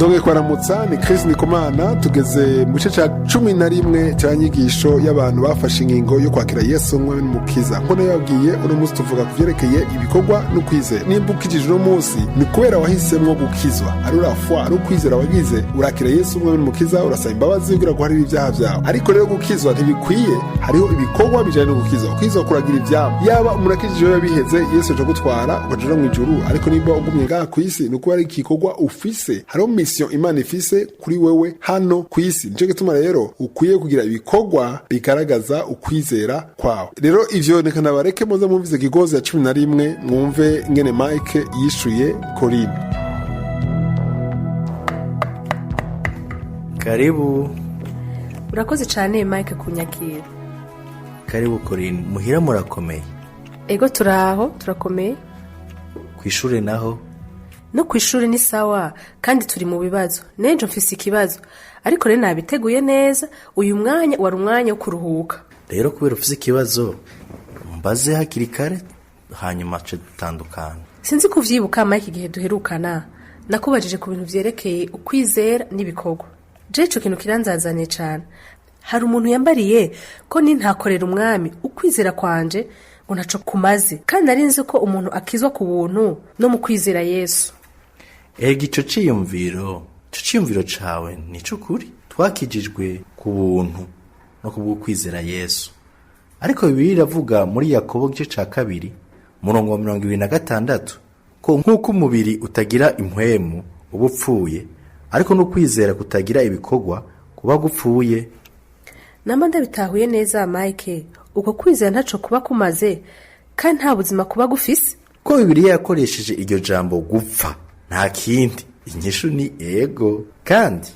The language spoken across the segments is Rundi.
Donge kwaramutsa ni Chris Nikomana tugeze mu gice ca 11 cy'anyigisho y'abantu bafashe ingingo yo kwakira Yesu umwami n'umukiza. Nkono yabwiye uno munsi tuvuga kuvyerekeye ibikorwa no kwizera. Nimba ukijije uno munsi ni kubera wahisemwo gukizwa. Ari urafwa ari ukwizera wagize urakira Yesu umwami n'umukiza urasaba imbabazi kugira ngo hari ibyaha byawe. Ariko rero gukizwa ntibikwiye, hariho ibikorwa bijanye no gukizwa. Kwizwa kuragira ibyaha. Yaba umurakijije yabiheze Yesu aje gutwara ukaja mu ijuru, ariko niba ugumye ngaha ku isi ni kuba ari igikorwa ufise. Hariho mission Imana ifise kuri wewe hano ku isi. Nico gituma rero ukwiye kugira ibikorwa bigaragaza ukwizera kwawe. Rero ivyo nekana bareke muza mumvize Kigozi ya 11 mwumve ingene Mike yishuye Corinne. Karibu. Urakoze cyane Mike kunyakira. Karibu Corinne, muhira murakomeye. Ego turaho, turakomeye. Kw'ishure naho? No kw'ishure ni sawa, kandi turi mu bibazo. Nejo mfise ikibazo, ariko rero nabiteguye neza, uyu mwanya wari umwanya wo kuruhuka. Rero kubera ufise ikibazo, mbaze hakiri kare, hanyuma ce dutandukana. Sinzi kuvyibuka Mike igihe duherukana, nakubajije ku bintu vyerekeye ukwizera n'ibikorwa. Je ico kintu kiranzazane cyane. Hari umuntu yambariye ko nintakorera umwami ukwizera kwanje ngo ntaco kumaze, kandi arinze ko umuntu akizwa ku buntu no mu kwizera Yesu. Ega ico ciyumviro cawe nico kuri. Twakijijwe ku buntu no kubwo kwizera Yesu. Ariko Bibiliya iravuga muri Yakobo gice ca 2 murongo wa 26 ko nk'uko umubiri utagira impwemu uba upfuye, ariko no kwizera kutagira ibikorwa kuba gupfuye. Namba ndabitahuye neza Mike, uko kwizera ntaco kuba kumaze kandi nta buzima kuba gufise. Ko Bibiliya yakoresheje iryo jambo gupfa nta kindi, inyishu ni ego. Kandi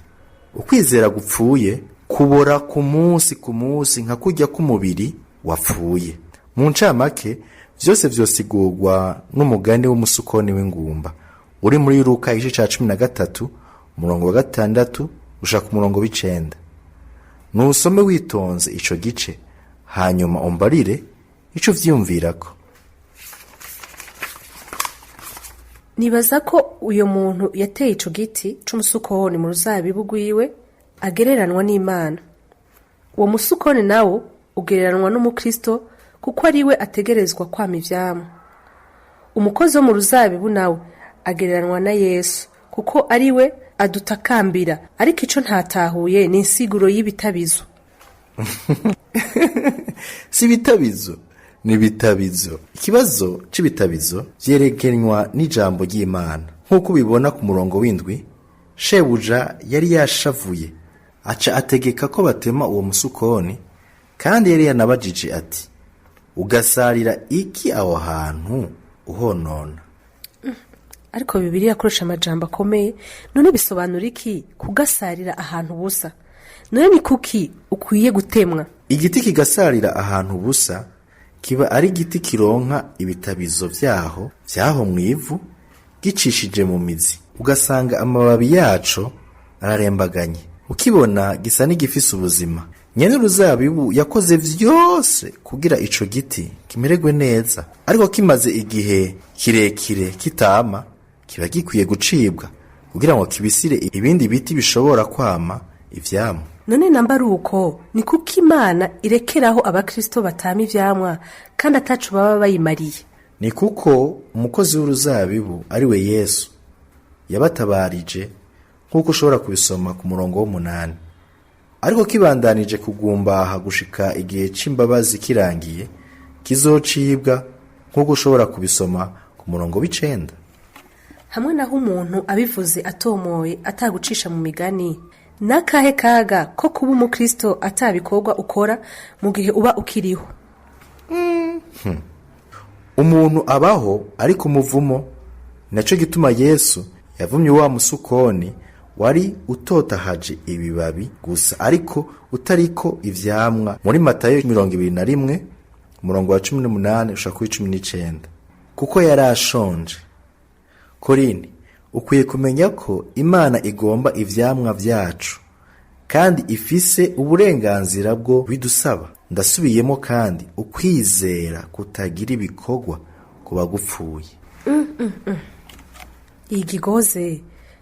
ukwizera gupfuye kubora ku munsi nka kurya k'umubiri wapfuye. Mu ncamake vyose vyosigurwa n'umugani w'umusukoni w'ingumba uri muri Luka igice ca 13 murongo wa 6 ushaka umurongo w'9. Nusome witonze ico gice hanyuma umbarire ico vyiyumvirako. Nibaza ko uyo muntu yateye ico giti c'umusukoni mu ruzabibu rwiwe agereranwa n'Imana. Uwo musukoni nawo ugereranwa n'umukristo kuko ari we ategerezwa kwama ivyamwa. Umukozi wo mu ruzabibu nawe agereranwa na Yesu kuko ari we adutakambira, ariko ico ntatahuye ni insiguro y'ibitabizo. Si bitabizo, ni bitabizo. Ikibazo c'ibitabizo vyerekenwa n'ijambo ry'Imana. Nk'uko bibona ku murongo w'indwi, shebuja yari yashavuye, aca ategeka ko batema uwo musukoni, kandi yari yanabajije ati, ugasarira iki aho hantu uhonona? Ariko Bibiliya yakoresha amajambo akomeye. None bisobanura iki kugasarira ahantu busa? None ni kuki ukwiye gutemwa? Igiti kigasarira ahantu busa kiba ari igiti kironka ibitabizo vyaho mw'ivu gicishije mu mizi, ugasanga amababi yaco ararembaganye. Ukibona gisa n'igifise ubuzima. Nyene uruzabibu yakoze vyose kugira ico giti kimererwe neza, ariko kimaze igihe kirekire kitama, kiba gikwiye gucibwa kugira ngo kibisire ibindi biti bishobora kwama ivyamwa. None namba ari uko ni kuko Imana irekeraho abakristo batama ivyamwa kandi atacu baba bayimariye? Ni kuko umukozi w'uruzabibu ari we Yesu yabatabarije, nk'uko ushobora kubisoma ku murongo w'8. Ariko kibandanije kugumbaha gushika igihe c'imbabazi kirangiye, kizocibwa nk'uko ushobora kubisoma ku murongo w'9. Hamwe naho umuntu abivuze atomoye atagucisha mu migani, nakahe kaga ko kuba umukristo atabikorwa ukora mu gihe uba ukiriho? Umuntu abaho ariko umuvumo. Naco gituma Yesu yavumye wa musukoni wari utotahaje ibibabi gusa, ariko utariko ivyamwa, muri Matayo 21 umurongo wa 18 ushaka 19, kuko yarashonje. Corinne, ukwiye kumenya ko Imana igomba ivyamwa vyacu kandi ifise uburenganzira bwo bidusaba. Ndasubiyemo kandi ukwizera kutagira ibikorwa kuba gupfuye. Igigoze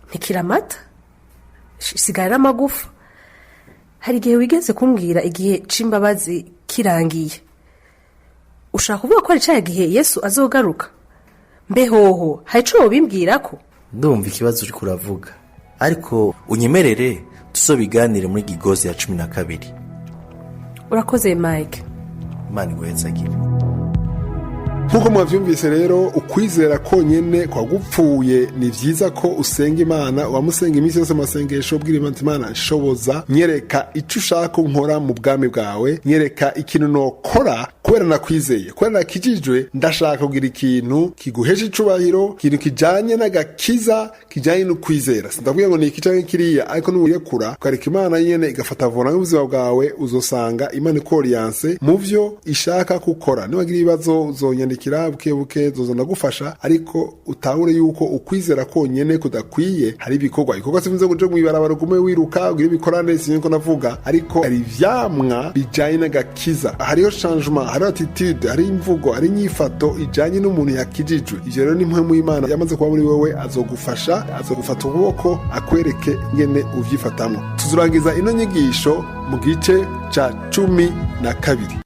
ntikiramata? sigarira amagufa. Hari igihe wigeze kumbwira igihe c'imbabazi kirangiye, ushaka kuvuga ko ari cya gihe Yesu azogaruka? Mbehoho hari ico wobimbwira ko? Ndumva ikibazo uri kuravuga, ariko unyemerere tuzobiganire muri Gigozi ya 12. Urakoze Mike. Imana iguhezagire. Nkuko mwavyumvise rero, ukwizera konyene kwa gupfuye. Ni vyiza ko usenga Imana, wamusenga imisi yose amasengesho, bwira Imana nshoboza, nyereka ico ushaka nkora mu bwami bwawe, nyereka ikintu nokora kubera nakwizeye, kubera nakijijwe, ndashaka kugira ikintu kiguhesha icubahiro, ikintu kijanye n'agakiza, kijanye no kwizera. Sindabwiye ngo ni iki canke kiriya, ariko nurekura ukareka Imana nyene igafata vona n'ubuzima bwawe, uzosanga Imana ikoriyanse mu vyo ishaka gukora. Niwagira ibibazo uzonyandikira buke zozo ndagufasha, ariko utahure yuko ukwizera konyene kudakwiye. Hari ibikorwa sivinze ngo je mwibarabara gume wiruka ugira ibikorane, sinko navuga, ariko hari ivyamwa bijanye n'agakiza. Hariho changement, hari attitude, hari imvugo, hari inyifato ijanye n'umuntu yakijijwe. Ivyo rero ni mpwemu y'Imana yamaze kuba muri wewe, azogufasha, azogufata ukuboko akwereke ngene uvyifatamwo. Tuzurangiza ino nyigisho mu gice ca 12.